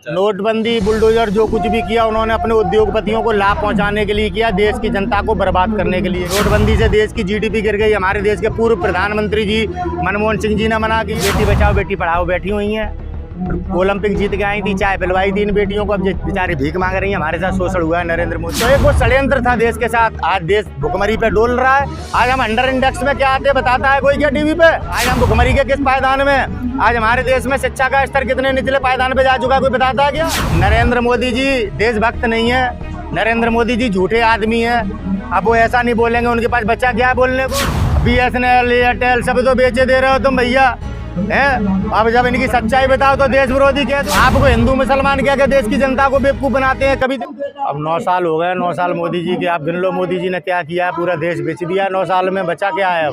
नोटबंदी बुलडोजर जो कुछ भी किया उन्होंने अपने उद्योगपतियों को लाभ पहुंचाने के लिए किया, देश की जनता को बर्बाद करने के लिए। नोटबंदी से देश की जीडीपी गिर गई। हमारे देश के पूर्व प्रधानमंत्री जी मनमोहन सिंह जी ने मना की। बेटी बचाओ बेटी पढ़ाओ बैठी हुई हैं, ओलंपिक जीत के आई थी, चाय पिलवाई थी इन बेटियों को, अब बेचारी भीख मांग रही है। हमारे साथ शोषण हुआ है नरेंद्र मोदी। तो एक वो षड्यंत्र था देश के साथ। आज देश भुखमरी पे डोल रहा है। आज हम अंडर इंडेक्स में क्या आते बताता है कोई क्या टीवी पे? आज हम भुखमरी के किस पायदान में? आज हमारे देश में शिक्षा का स्तर कितने निचले पायदान पे जा चुका कोई बताता है क्या? नरेंद्र मोदी जी देशभक्त नहीं है, नरेंद्र मोदी जी झूठे आदमी है। अब वो ऐसा नहीं बोलेंगे, उनके पास बच्चा क्या है बोलने को? BSNL एयरटेल सब तो बेचे दे रहे हो तुम भैया हैं। अब जब इनकी सच्चाई बताओ तो देश विरोधी कह दो। आपको हिंदू मुसलमान कह के देश की जनता को बेवकूफ बनाते हैं कभी। अब 9 साल हो गए, 9 साल मोदी जी के। आप गिन लो मोदी जी ने क्या किया है, पूरा देश बेच दिया 9 साल में। बचा क्या है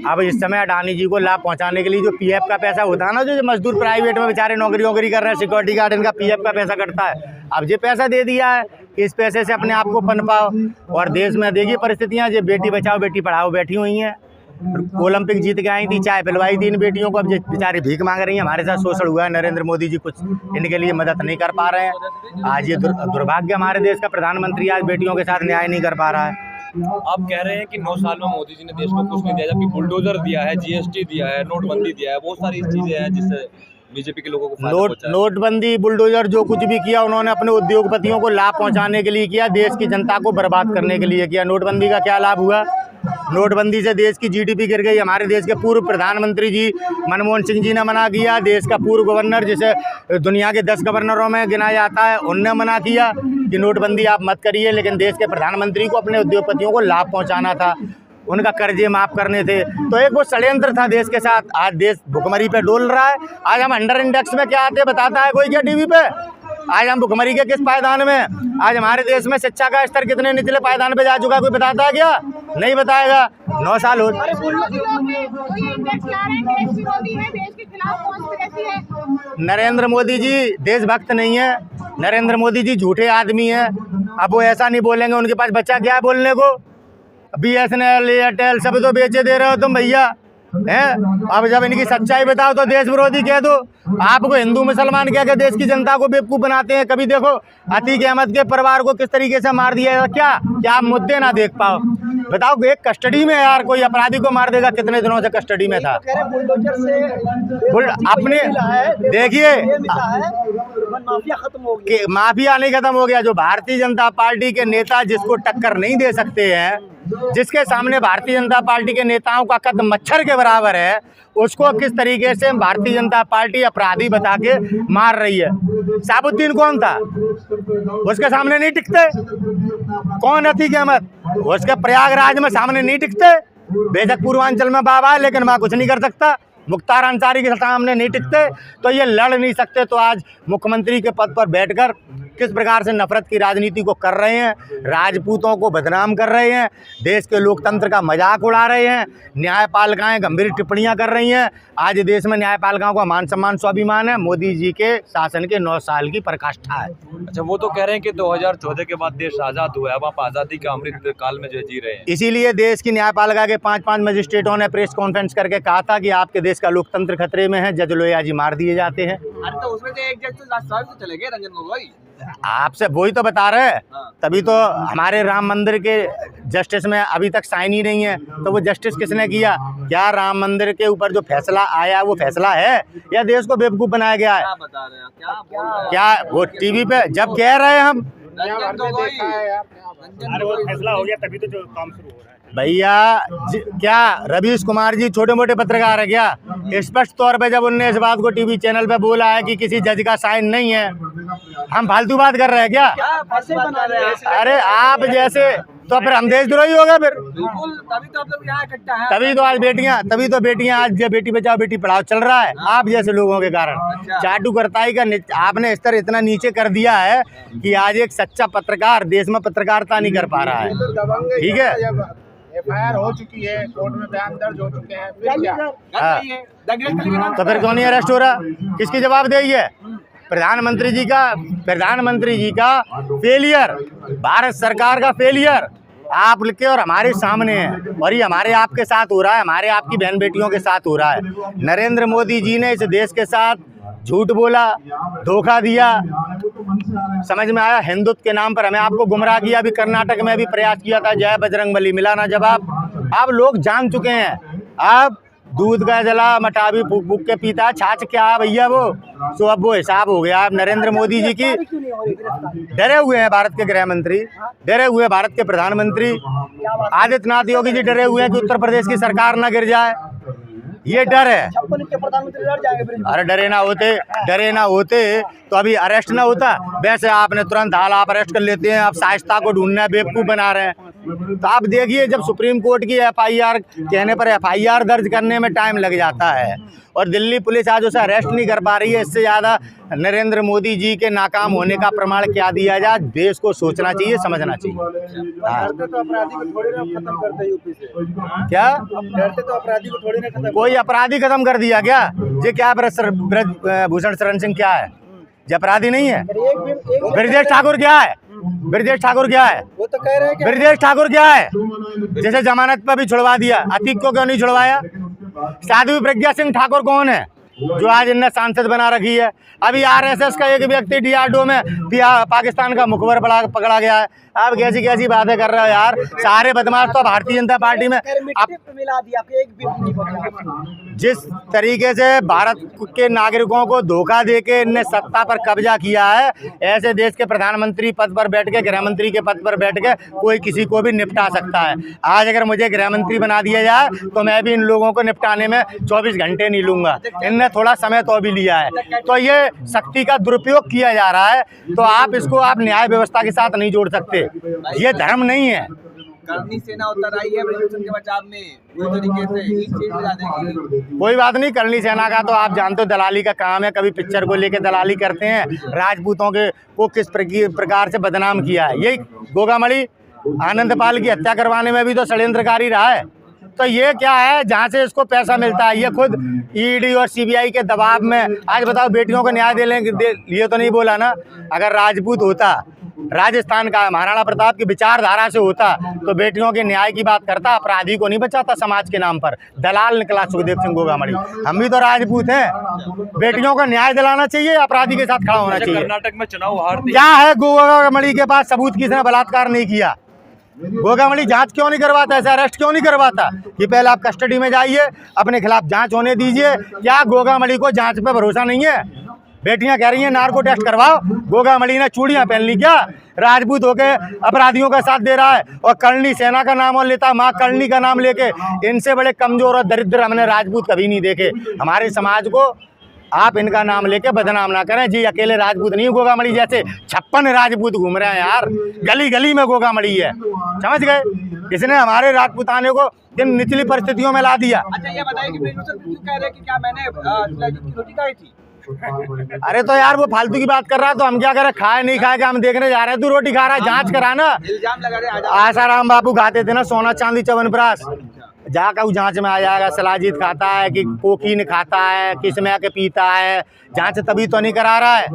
अब इस समय अडानी जी को लाभ पहुंचाने के लिए जो PF का पैसा होता है ना, जो मजदूर प्राइवेट में बेचारे नौकरी कर रहे हैं, सिक्योरिटी गार्ड, इनका PF का पैसा कटता है। अब ये पैसा दे दिया है कि इस पैसे से अपने आप को पनपाओ। और देश में देखिए परिस्थितियाँ, जो बेटी बचाओ बेटी पढ़ाओ बैठी हुई हैं, ओलंपिक जीत के आई थी, चाय पिलवाई थी इन बेटियों को, अब बेचारी भीख मांग रही है। हमारे साथ शोषण हुआ है, नरेंद्र मोदी जी कुछ इनके लिए मदद नहीं कर पा रहे हैं। आज ये दुर्भाग्य हमारे देश का प्रधानमंत्री आज बेटियों के साथ न्याय नहीं कर पा रहा है। आप कह रहे हैं कि 9 साल में मोदी जी ने देश को कुछ नहीं दिया, जबकि बुलडोजर दिया है, GST दिया है, नोटबंदी दिया है, बहुत सारी चीजें हैं जिससे बीजेपी के लोगों को नोटबंदी बुलडोजर जो कुछ भी किया उन्होंने अपने उद्योगपतियों को लाभ पहुंचाने के लिए किया, देश की जनता को बर्बाद करने के लिए किया। नोटबंदी का क्या लाभ हुआ? नोटबंदी से देश की जीडीपी गिर गई। हमारे देश के पूर्व प्रधानमंत्री जी मनमोहन सिंह जी ने मना किया। देश का पूर्व गवर्नर, जिसे दुनिया के 10 गवर्नरों में गिना जाता है, उनने मना किया कि नोटबंदी आप मत करिए। लेकिन देश के प्रधानमंत्री को अपने उद्योगपतियों को लाभ पहुंचाना था, उनका कर्जे माफ करने थे। तो एक वो षड्यंत्र था देश के साथ। आज देश भुखमरी पे डोल रहा है। आज हम अंडर इंडेक्स में क्या आते बताता है कोई क्या टीवी पे? आज हम भुखमरी के किस पायदान में? आज हमारे देश में शिक्षा का स्तर कितने निचले पायदान पे जा चुका कोई बताता है क्या? नहीं बताएगा। 9 साल हो। नरेंद्र मोदी जी देशभक्त नहीं है, नरेंद्र मोदी जी झूठे आदमी है। अब वो ऐसा नहीं बोलेंगे, उनके पास बच्चा क्या है बोलने को? BSNL एयरटेल सब तो बेचे दे रहे हो तुम भैया हैं। अब जब इनकी सच्चाई बताओ तो देश विरोधी कह दो। आपको हिंदू मुसलमान कह के देश की जनता को बेवकूफ बनाते हैं। कभी देखो अतीक अहमद के परिवार को किस तरीके से मार दिया। क्या आप मुद्दे ना देख पाओ? बताओ, एक कस्टडी में यार कोई अपराधी को मार देगा, कितने दिनों से कस्टडी में था। अपने देखिए माफिया नहीं खत्म हो गया। जो भारतीय जनता पार्टी के नेता जिसको टक्कर नहीं दे सकते हैं, जिसके सामने भारतीय जनता पार्टी के नेताओं का कद मच्छर के बराबर है, उसको किस तरीके से भारतीय जनता पार्टी अपराधी बता के मार रही है। साबुद्दीन कौन था? उसके सामने नहीं टिकते। कौन अतीक अहमद? उसके प्रयागराज में सामने नहीं टिकते। बेशक पूर्वांचल में बाबा है, लेकिन वहाँ कुछ नहीं कर सकता। मुख्तार अंसारी के सामने नहीं टिकते, तो ये लड़ नहीं सकते। तो आज मुख्यमंत्री के पद पर बैठकर किस प्रकार से नफरत की राजनीति को कर रहे हैं, राजपूतों को बदनाम कर रहे हैं, देश के लोकतंत्र का मजाक उड़ा रहे हैं, न्यायपालिकाएं गंभीर टिप्पणियां कर रही हैं। आज देश में न्यायपालिकाओं का मान सम्मान स्वाभिमान है। मोदी जी के शासन के 9 साल की पराकाष्ठा है। अच्छा, वो तो कह रहे हैं कि 2014 के बाद देश आज़ाद हुआ है, अब आप आज़ादी का अमृत काल में जो जी रहे हैं। इसीलिए देश की न्यायपालिका के 5 मजिस्ट्रेटों ने प्रेस कॉन्फ्रेंस करके कहा था कि आपके देश का लोकतंत्र खतरे में है, जज लोहिया जी मार दिए जाते हैं। अरे तो उसमें से एक जज तो लास्ट साल चले गए, रंजन गोगोई। आपसे वही तो बता रहे हैं। तभी तो हमारे राम मंदिर के जस्टिस में अभी तक साइन ही नहीं है। तो वो जस्टिस किसने किया? क्या राम मंदिर के ऊपर जो फैसला आया वो फैसला है या देश को बेवकूफ बनाया गया है? क्या बता रहे हैं? क्या वो टीवी पे जब कह रहे हैं हम फैसला हो गया तभी तो जो काम शुरू हो रहा है भैया। क्या रवीश कुमार जी छोटे मोटे पत्रकार है क्या? स्पष्ट तौर पे जब उनने इस बात को टीवी चैनल पे बोला है कि किसी जज का साइन नहीं है, हम फालतू बात कर रहे हैं क्या? अरे आप जैसे तो फिर हम देशद्रोही हो गए फिर। बिल्कुल, तभी तो आप लोग यहाँ इकट्ठा हैं। तभी तो बेटियां आज बेटी बचाओ बेटी पढ़ाओ चल रहा है आप जैसे लोगों के कारण। चाटुकरताई का आपने स्तर इतना नीचे कर दिया है कि आज एक सच्चा पत्रकार देश में पत्रकारिता नहीं कर पा रहा है। ठीक है, FIR हो चुकी है, कोर्ट में बयान दर्ज हो चुके हैं, फिर क्या? तो फिर क्यों नहीं अरेस्ट हो रहा? किसकी जवाबदेही है? प्रधानमंत्री जी का फेलियर, भारत सरकार का फेलियर आप लिखे और हमारे सामने है। और ये हमारे आपके साथ हो रहा है, हमारे आपकी बहन बेटियों के साथ हो रहा है। नरेंद्र मोदी जी ने इस देश के साथ झूठ बोला, धोखा दिया, समझ में आया। हिंदुत्व के नाम पर हमें आपको गुमराह किया। अभी कर्नाटक में भी प्रयास किया था, जय बजरंगबली, मिला ना जवाब। अब लोग जान चुके हैं। अब दूध का जला मटावी फूक फूक के पीता है, छाछ क्या है भैया वो। सो अब वो हिसाब हो गया। अब नरेंद्र मोदी जी की डरे हुए हैं भारत के गृह मंत्री, डरे हुए हैं भारत के प्रधानमंत्री आदित्यनाथ योगी जी, डरे हुए हैं कि उत्तर प्रदेश की सरकार ना गिर जाए। ये डर है। अरे डरे ना होते तो अभी अरेस्ट ना होता। वैसे आपने तुरंत हाल आप अरेस्ट कर लेते हैं। आप साजिशता को ढूंढना बेवकूफ़ बना रहे हैं। तो आप देखिए, जब सुप्रीम कोर्ट की FIR कहने पर FIR दर्ज करने में टाइम लग जाता है और दिल्ली पुलिस आज उसे अरेस्ट नहीं कर पा रही है, इससे ज़्यादा नरेंद्र मोदी जी के नाकाम होने का प्रमाण क्या दिया जाए। देश को सोचना चाहिए, समझना चाहिए। डरते तो अपराधी को थोड़ी ना खत्म करते यूपी से। क्या डरते तो अपराधी को थोड़ी ना खत्म। कोई अपराधी खत्म कर दिया क्या? ये क्या ब्रजभूषण शरण सिंह क्या है? ये अपराधी नहीं है। ब्रजेश ठाकुर क्या है? ब्रजेश ठाकुर क्या है? वो तो कह रहे हैं कि ब्रजेश ठाकुर क्या है? जैसे जमानत पर भी छुड़वा दिया, अतीक को क्यों नहीं छुड़वाया? साध्वी प्रज्ञा सिंह ठाकुर कौन है जो आज इनने सांसद बना रखी है? अभी RSS का एक व्यक्ति DRDO में पाकिस्तान का मुखबर पकड़ा गया है। आप कैसी कैसी बातें कर रहे हो यार। सारे बदमाश तो भारतीय जनता पार्टी में मिला दिया, एक भी नहीं बचा। जिस तरीके से भारत के नागरिकों को धोखा देके इनने सत्ता पर कब्जा किया है, ऐसे देश के प्रधानमंत्री पद पर बैठ के, गृह मंत्री के पद पर बैठ के कोई किसी को भी निपटा सकता है। आज अगर मुझे गृह मंत्री बना दिया जाए तो मैं भी इन लोगों को निपटाने में 24 घंटे नहीं लूँगा। इनने थोड़ा समय तो भी लिया है। तो ये शक्ति का दुरुपयोग किया जा रहा है। तो आप इसको आप न्याय व्यवस्था के साथ नहीं जोड़ सकते। ये धर्म नहीं है। करनी सेना उतर आई है ब्रजभूषण के बचाव में पूरी तरीके से ही सीट मिला देगी। कोई बात नहीं, करनी सेना का तो आप जानते हो दलाली का काम है। कभी पिक्चर को लेके दलाली करते हैं। राजपूतों के को किस प्रकार से बदनाम किया है। यही गोगामणि आनंदपाल की हत्या करवाने में भी तो षड्यंत्रकारी रहा है। तो ये क्या है, जहाँ से इसको पैसा मिलता है। ये खुद ED और CBI के दबाव में। आज बताओ, बेटियों को न्याय ये तो नहीं बोला ना। अगर राजपूत होता, राजस्थान का महाराणा प्रताप की विचारधारा से होता तो बेटियों के न्याय की बात करता, अपराधी को नहीं बचाता। समाज के नाम पर दलाल निकला सुखदेव सिंह गोगामणि। हम भी तो राजपूत हैं। बेटियों को न्याय दिलाना चाहिए, अपराधी के साथ खड़ा होना चाहिए। कर्नाटक में चुनाव हारती क्या है गोगामणि के पास सबूत? किसने बलात्कार नहीं किया? गोगामणि जांच क्यों नहीं करवाता? ऐसा अरेस्ट क्यों नहीं करवाता कि पहले आप कस्टडी में जाइए, अपने खिलाफ जांच होने दीजिए। क्या गोगामणि को जांच पे भरोसा नहीं है? बेटियां कह रही हैं नार्को टेस्ट करवाओ। गोगामणि ने चूड़ियां पहन ली क्या? राजपूत होके अपराधियों का साथ दे रहा है और करनी सेना का नाम और लेता, माँ करनी का नाम लेके। इनसे बड़े कमजोर और दरिद्र हमने राजपूत कभी नहीं देखे। हमारे समाज को आप इनका नाम लेके बदनाम ना करें। जी अकेले राजपूत नहीं, गोगामणि जैसे 56 राजपूत घूम रहे हैं यार। गली गली में गोगामणि है, समझ गए? इसने हमारे राजपूताने को इन निचली परिस्थितियों में ला दिया। अच्छा ये बताइए कि ब्रजभूषण क्यों कह रहे हैं कि क्या मैंने रोटी खाई थी? अरे तो यार वो फालतू की बात कर रहा है, तो हम क्या करें? खाए नहीं खाए, हम देखने जा रहे हैं। तू रोटी खा रहा है, जांच करा ना। इल्जाम लगा रहे हैं आसाराम बापू खाते थे ना सोना चांदी च्यवनप्राश। जाकर जांच में आ जाएगा। शिलाजीत खाता है कि कोकीन खाता है, किसमें के पीता है। जांच तभी तो नहीं करा रहा है।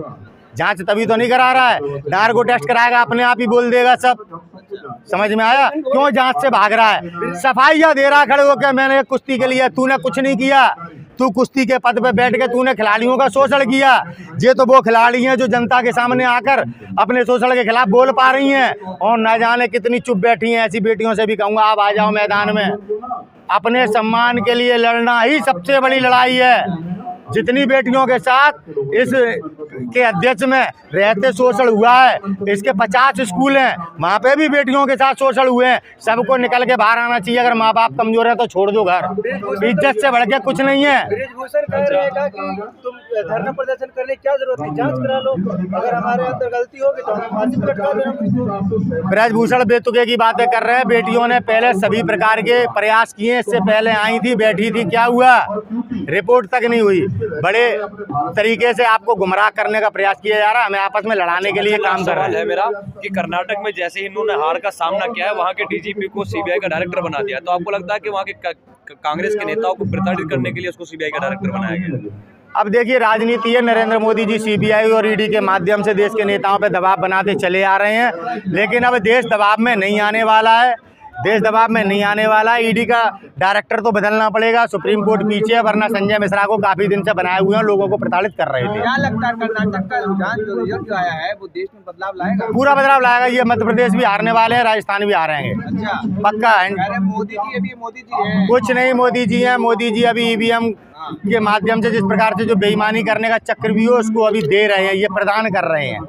जांच तभी तो नहीं करा रहा है। नार्को टेस्ट कराएगा, अपने आप ही बोल देगा सब। समझ में आया? क्यों जांच से भाग रहा है? सफाइयाँ दे रहा खड़े होकर, मैंने कुश्ती के लिए। तूने कुछ नहीं किया। तू कुश्ती के पद पे बैठ के तूने खिलाड़ियों का शोषण किया। ये तो वो खिलाड़ी हैं जो जनता के सामने आकर अपने शोषण के खिलाफ बोल पा रही हैं और न जाने कितनी चुप बैठी हैं। ऐसी बेटियों से भी कहूँगा आप आ जाओ मैदान में। अपने सम्मान के लिए लड़ना ही सबसे बड़ी लड़ाई है। जितनी बेटियों के साथ इस के अध्यक्ष में रहते शोषण हुआ है, इसके 50 स्कूल हैं, वहाँ पे भी बेटियों के साथ शोषण हुए हैं। सबको निकल के बाहर आना चाहिए। अगर माँ बाप कमजोर है तो छोड़ दो घर। इज्जत से बढ़ के कुछ नहीं है। ब्रजभूषण कह रहेगा कि तुम धरना प्रदर्शन करने की क्या जरूरत है, जांच करा लो। अगर हमारे अंदर गलती होगी तो हम फांसी पे लटका देना। ब्रजभूषण बेतुके की बातें कर रहे हैं। बेटियों ने पहले सभी प्रकार के प्रयास किए। इससे पहले आई थी, बैठी थी, क्या हुआ? रिपोर्ट तक नहीं हुई। बड़े तरीके से आपको गुमराह करने का प्रयास किया जा रहा है। हमें आपस में लड़ाने के लिए काम कर रहे हैं। है मेरा कि कर्नाटक में जैसे ही इन्होंने हार का सामना किया है, वहाँ के DGP को CBI का डायरेक्टर बना दिया। तो आपको लगता है कि वहाँ के कांग्रेस के नेताओं को प्रताड़ित करने के लिए उसको CBI का डायरेक्टर बनाया गया? अब देखिए, राजनीति है। नरेंद्र मोदी जी CBI और ED के माध्यम से देश के नेताओं पर दबाव बनाते चले आ रहे हैं, लेकिन अब देश दबाव में नहीं आने वाला है। देश दबाव में नहीं आने वाला। ईडी का डायरेक्टर तो बदलना पड़ेगा, सुप्रीम कोर्ट पीछे है, वरना संजय मिश्रा को काफी दिन से बनाए हुए हैं, लोगों को प्रताड़ित कर रहे थे। क्या लगता है कर्नाटक का रुझान जो रिजल्ट आया है वो देश में बदलाव लाएगा? पूरा बदलाव लाएगा। ये मध्य प्रदेश भी हारने वाले हैं, राजस्थान भी हारेंगे, अच्छा, पक्का है। कह रहे मोदी जी अभी मोदी जी है। कुछ नहीं, मोदी जी हैं। मोदी जी अभी ईवीएम के माध्यम से जिस प्रकार से जो बेईमानी करने का चक्रव्यूह उसको अभी दे रहे हैं, ये प्रदान कर रहे हैं।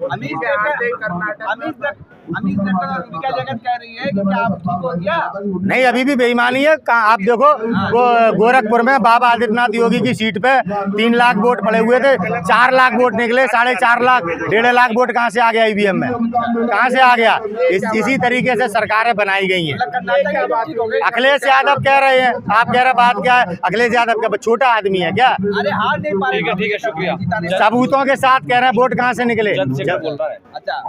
अमित विका जगत कह रही है कि क्या आप ठीक हो गया? नहीं, अभी भी बेईमानी है। आप देखो, वो गोरखपुर में बाबा आदित्यनाथ योगी की सीट पे 3 लाख वोट पड़े हुए थे, 4 लाख वोट निकले, 4.5 लाख 1.5 लाख वोट कहाँ से आ गया ईवीएम में? कहाँ से आ गया? इसी तरीके से सरकारें बनाई गई हैं। अखिलेश यादव कह रहे हैं, आप कह रहे बात क्या है? अखिलेश यादव का छोटा आदमी है क्या? अरे हार नहीं पा रहे। ठीक है, शुक्रिया। सबूतों के साथ कह रहे हैं, वोट कहाँ से निकले? जन से बोल रहा है। अच्छा।